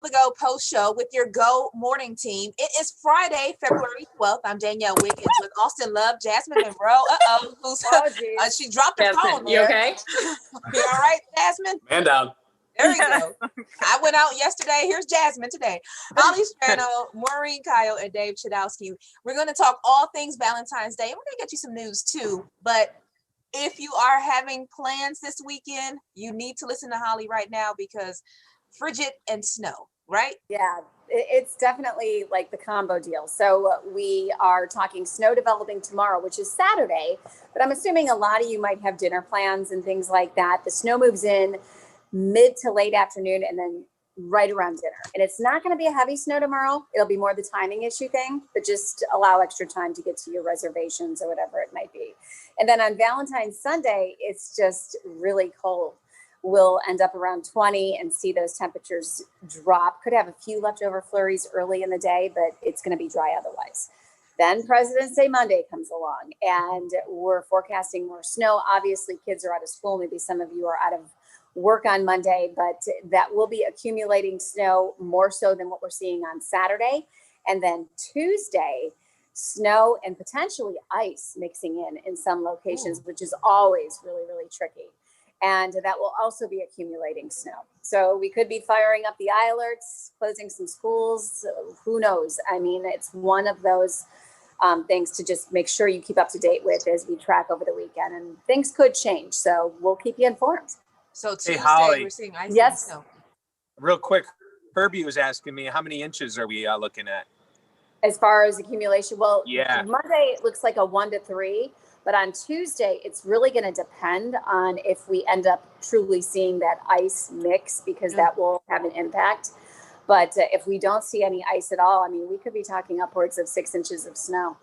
the Go post show with your Go morning team. It is Friday, February 12th. I'm Danielle Wiggins with Austin Love, Jasmine Monroe. She dropped her phone. You okay? You all right, Jasmine? Man down. There we go. I went out yesterday. Here's Jasmine today. Holly Strano, Maureen Kyle, and Dave Chudowski. We're going to talk all things Valentine's Day. And we're going to get you some news too. But if you are having plans this weekend, you need to listen to Holly right now because frigid and snow, right? Yeah, it's definitely like the combo deal. So we are talking snow developing tomorrow, which is Saturday. But I'm assuming a lot of you might have dinner plans and things like that. The snow moves in mid to late afternoon and then right around dinner. And it's not going to be a heavy snow tomorrow. It'll be more the timing issue thing, but just allow extra time to get to your reservations or whatever it might be. And then on Valentine's Sunday, it's just really cold. We'll end up around 20 and see those temperatures drop. Could have a few leftover flurries early in the day, but it's going to be dry otherwise. Then President's Day Monday comes along and we're forecasting more snow. Obviously, kids are out of school. Maybe some of you are out of work on Monday, but that will be accumulating snow more so than what we're seeing on Saturday. And then Tuesday, snow and potentially ice mixing in some locations, which is always really, really tricky. And that will also be accumulating snow. So we could be firing up the eye alerts, closing some schools. Who knows? I mean, it's one of those things to just make sure you keep up to date with as we track over the weekend. And things could change. So we'll keep you informed. So Tuesday, Holly. we're seeing ice Yes. and snow. Real quick, Herbie was asking me, how many inches are we looking at? As far as accumulation, well, Yeah. Monday it looks like a 1 to 3, but on Tuesday, it's really going to depend on if we end up truly seeing that ice mix, because that will have an impact. But if we don't see any ice at all, I mean, we could be talking upwards of 6 inches of snow.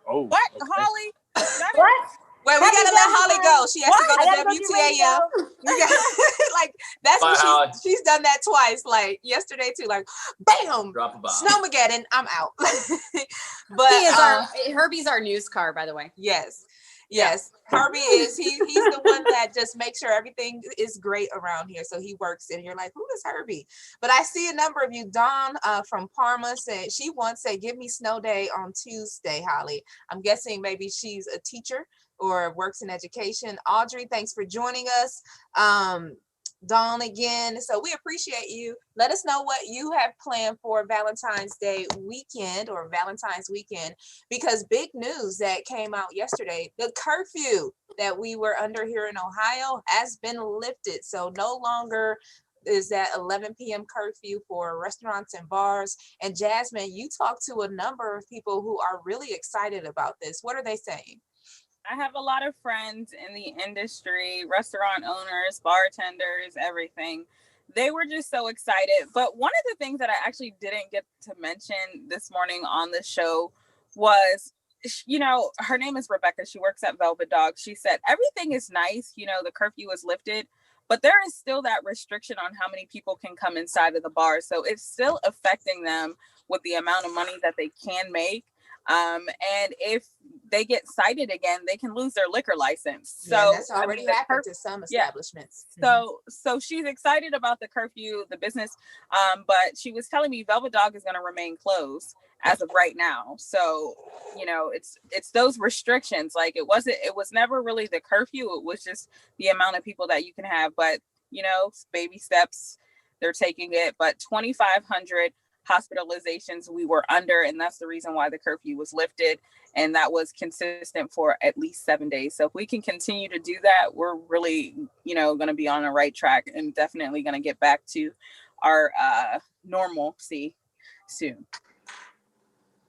Oh, What, okay. Holly? What? Wait, we gotta let Holly go. She has to go to WTAM. Like that's Bye, Holly. what she's done that twice. Like yesterday too. Like bam, Drop a bomb. Snowmageddon. I'm out. But Herbie's our news car, by the way. Yes. Herbie is he's the one that just makes sure everything is great around here. So he works and you're like, who is Herbie? But I see a number of you. Dawn from Parma said she once said, give me snow day on Tuesday, Holly. I'm guessing maybe she's a teacher or works in education. Audrey, thanks for joining us. Dawn again. So we appreciate you. Let us know what you have planned for Valentine's Day weekend or Valentine's weekend, because big news that came out yesterday, the curfew that we were under here in Ohio has been lifted. So no longer is that 11 p.m. curfew for restaurants and bars. And Jasmine, you talked to a number of people who are really excited about this. What are they saying? I have a lot of friends in the industry, restaurant owners, bartenders, everything. They were just so excited. But one of the things that I actually didn't get to mention this morning on the show was, her name is Rebecca. She works at Velvet Dog. She said, everything is nice. The curfew is lifted, but there is still that restriction on how many people can come inside of the bar. So it's still affecting them with the amount of money that they can make. And if they get cited again, they can lose their liquor license. So that's already happened to some establishments. Yeah. So she's excited about the curfew, the business. But she was telling me Velvet Dog is going to remain closed as of right now. So, it's those restrictions. Like it was never really the curfew. It was just the amount of people that you can have. But, baby steps, they're taking it. But 2,500 hospitalizations we were under, and that's the reason why the curfew was lifted, and that was consistent for at least 7 days. So if we can continue to do that, we're really going to be on the right track and definitely going to get back to our normalcy soon.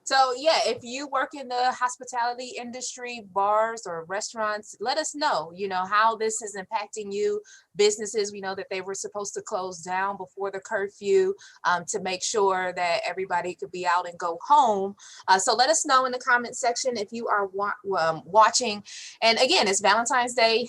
So yeah, if you work in the hospitality industry, bars or restaurants, let us know, how this is impacting you. Businesses, we know that they were supposed to close down before the curfew to make sure that everybody could be out and go home. So let us know in the comment section if you are watching. And again, it's Valentine's Day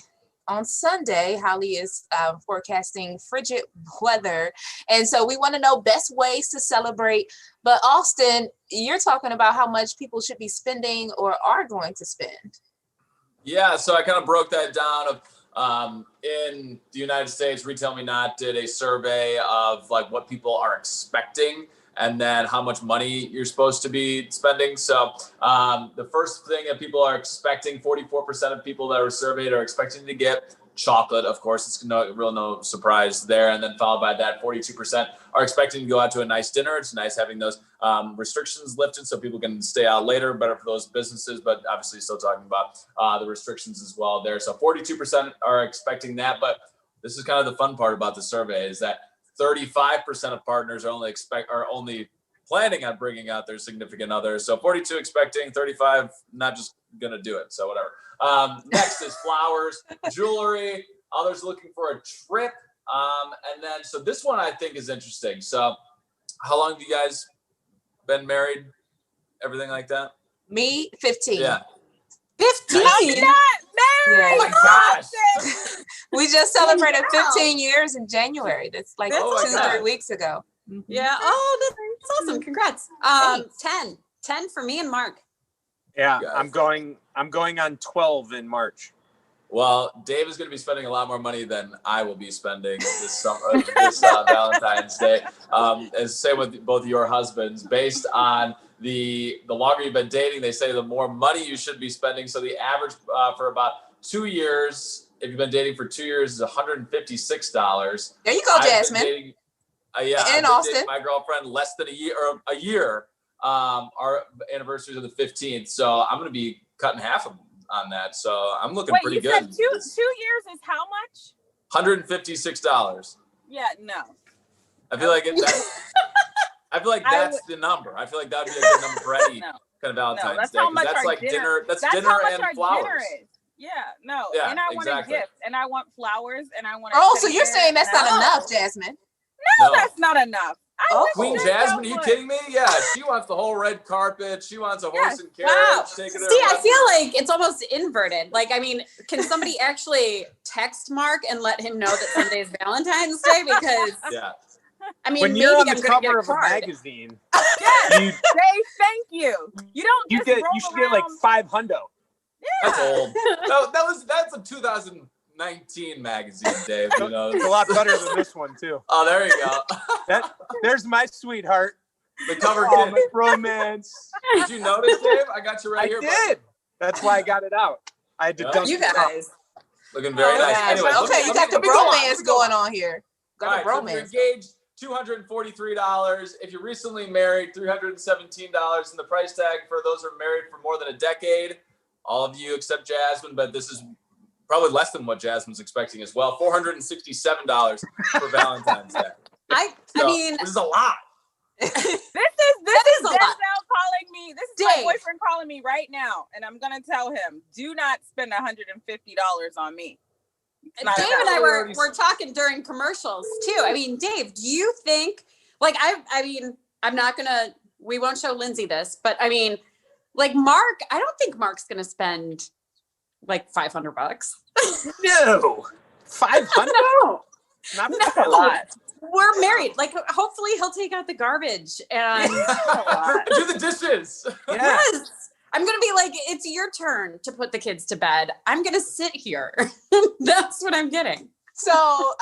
on Sunday. Holly is forecasting frigid weather. And so we want to know best ways to celebrate. But Austin, you're talking about how much people should be spending or are going to spend. Yeah, so I kind of broke that down of In the United States, Retail Me Not did a survey of like what people are expecting and then how much money you're supposed to be spending. So the first thing that people are expecting, 44% of people that were surveyed are expecting to get chocolate. Of course, it's no surprise there. And then followed by that, 42% are expecting to go out to a nice dinner. It's nice having those restrictions lifted so people can stay out later, better for those businesses, but obviously still talking about the restrictions as well there. So 42% are expecting that, but this is kind of the fun part about the survey is that 35% of partners are only planning on bringing out their significant others. So 42 expecting, 35 not just gonna do it. So whatever. Next is flowers, jewelry, others looking for a trip. And then, so this one I think is interesting. So how long have you guys been married? Everything like that? Me, 15. Yeah. 15? I'm not married. Oh my gosh. We just celebrated 15 years in January. That's like Oh my 2-3 God. weeks ago. Yeah. Oh, that's awesome. Congrats. 10 for me and Mark. Yeah, Guys. I'm going on 12 in March. Well, Dave is going to be spending a lot more money than I will be spending this Valentine's Day. As same with both your husbands, based on the longer you've been dating, they say the more money you should be spending. So the average for about 2 years, if you've been dating for 2 years, is $156. There you go, Jasmine. Dating, I've And been Austin. dating my girlfriend less than a year. Our anniversaries are the 15th, so I'm going to be cutting half on that. So I'm looking pretty you good. said 2 years is how much? $156. Yeah, no. I feel like I feel like that's the number. I feel like that'd be a good number for any No. kind of Valentine's that's Day. how 'Cause much that's our like dinner- That's That's dinner how much and our flowers. dinner is. Yeah, no. Yeah, and I want exactly. a gift, and I want flowers, and I want. Oh, so you're saying that's not enough, Jasmine? No. That's not enough. I Oh. wish Queen that Jasmine, are you would. kidding me? Yeah, she wants the whole red carpet. She wants a horse and carriage. Wow. Taking her See, I around. feel like it's almost inverted. Like, I mean, can somebody actually text Mark and let him know that Sunday is Valentine's Day? Because, Yeah. I mean, When maybe you're on I'm the going to get cover a of a card. magazine, Yes, you Dave, thank you. You don't you just get roll you should get like around- 5 hundo. That's old. That's a 2019 magazine, Dave. You know. It's a lot better than this one too. Oh, there you go. There's my sweetheart. The cover Oh, kid. my romance. Did you notice, Dave? I got you right I here. did. That's why I got it out. I had to Yeah. dust You it out. guys. Looking very nice. gosh. Anyway, Okay, you got the bromance going on here. All Got right, the so if you're bromance. engaged, $243. If you're recently married, $317. And the price tag for those who are married for more than a decade, all of you except Jasmine, but this is probably less than what Jasmine's expecting as well, $467 for Valentine's Day. I mean, this is a lot. This is is a lot. Denzel calling me. This is my Dave. boyfriend calling me right now, and I'm gonna tell him, do not spend $150 on me. It's not Dave enough. and I were talking during commercials too. I mean, Dave, do you think, like, I mean, I'm not gonna, we won't show Lindsay this, but I mean, like Mark, I don't think Mark's gonna spend like $500. No, 500. Not No. a lot. We're married. Like, hopefully he'll take out the garbage and Do the dishes. Yeah. yes. I'm gonna be like, it's your turn to put the kids to bed. I'm gonna sit here. That's what I'm getting. So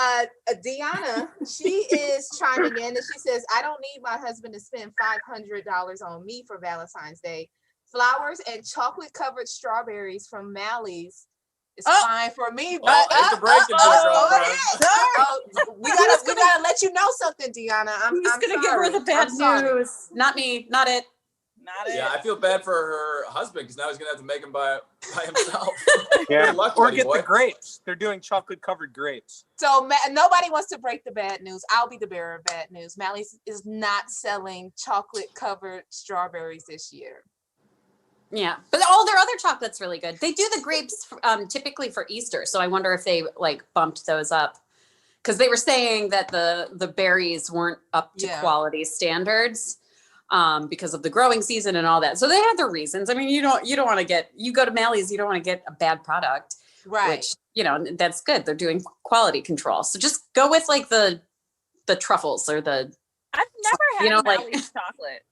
Deanna, she is chiming in and she says, I don't need my husband to spend $500 on me for Valentine's Day. Flowers and chocolate covered strawberries from Mally's is fine for me. But hate to break it to you, girlfriend. we gotta let you know something, Deanna. I'm Who's gonna sorry. give her the bad I'm sorry. news? Not me. Not it. Not it. Yeah, I feel bad for her husband because now he's gonna have to make them by himself. Yeah. Good luck, Or buddy get boy. the grapes. They're doing chocolate covered grapes. So nobody wants to break the bad news. I'll be the bearer of bad news. Mally's is not selling chocolate covered strawberries this year. Yeah, but all their other chocolate's really good. They do the grapes typically for Easter, so I wonder if they like bumped those up because they were saying that the berries weren't up to quality standards because of the growing season and all that. So they had their reasons. I mean, you don't want to you go to Mally's, you don't want to get a bad product, Right. which that's good. They're doing quality control. So just go with like the truffles or the I've never had like Mally's chocolate.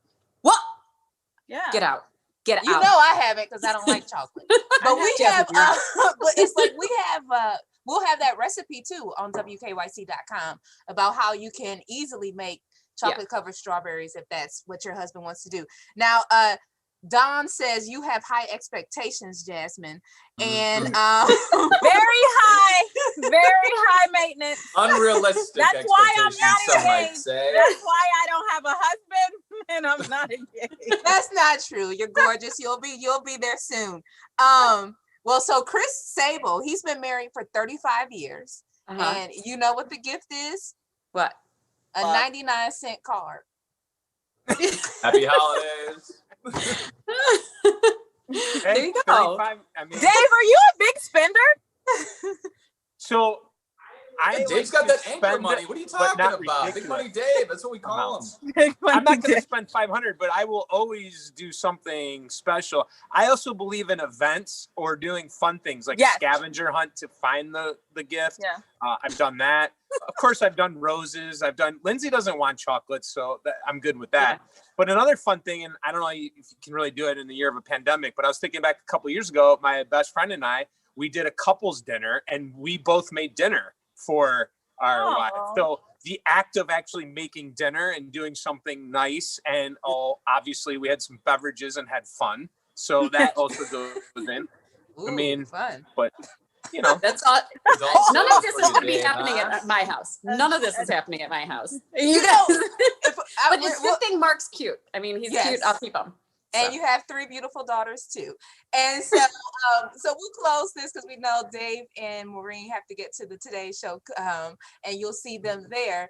what? Yeah. Get out. Get You out. know I haven't because I don't like chocolate. But we have, but it's like we we'll have that recipe too on WKYC.com about how you can easily make chocolate covered strawberries if that's what your husband wants to do. Now, Don says you have high expectations, Jasmine, and very high maintenance. Unrealistic. That's why I'm not some might engaged. say. That's why I don't have a husband and I'm not engaged. That's not true. You're gorgeous. You'll be there soon. Well, so Chris Sable, he's been married for 35 years, and you know what the gift is? What? A 99-cent card. Happy holidays. There you go. I mean, Dave, are you a big spender? so I Dave's like got to that anchor spend, money. What are you but talking not about? Big ridiculous money Dave. That's what we call amounts. him. I'm not going to spend 500, but I will always do something special. I also believe in events or doing fun things like a scavenger hunt to find the gift. Yeah. I've done that. Of course, I've done roses. Lindsay doesn't want chocolate, so I'm good with that. Yeah. But another fun thing, and I don't know if you can really do it in the year of a pandemic, but I was thinking back a couple of years ago, my best friend and I, we did a couples dinner and we both made dinner for our wife. So the act of actually making dinner and doing something nice, and obviously we had some beverages and had fun. So that also goes in. Ooh, I mean, fun. But you know, That's all. None of this is going to be happening huh? at my house. None of this is happening at my house. You know, But it's good thing Mark's cute. I mean, he's cute. I'll keep him. And you have 3 beautiful daughters too. And so, so we'll close this because we know Dave and Maureen have to get to the Today Show, and you'll see them there.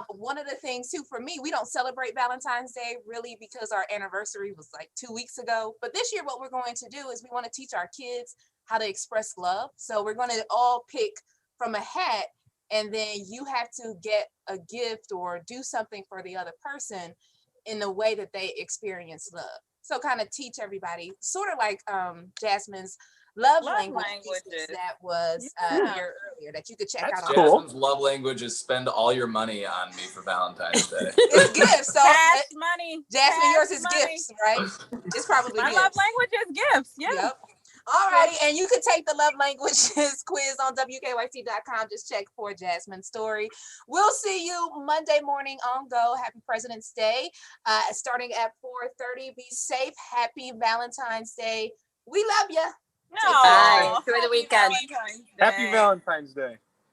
One of the things too, for me, we don't celebrate Valentine's Day really because our anniversary was like 2 weeks ago. But this year, what we're going to do is we want to teach our kids how to express love. So we're going to all pick from a hat, and then you have to get a gift or do something for the other person in the way that they experience love. So kind of teach everybody, sort of like Jasmine's love languages that was here earlier that you could check out. Jasmine's love language is spend all your money on me for Valentine's Day. It's gifts. So cash money. Jasmine, cash yours is money. Gifts, right? It's probably My gifts. love language is gifts. Yeah. Yep. All righty, and you can take the love languages quiz on WKYC.com. Just check for Jasmine's story. We'll see you Monday morning on Go. Happy President's Day, starting at 4:30. Be safe. Happy Valentine's Day. We love you. No. Bye. Enjoy the weekend. Happy Valentine's Day.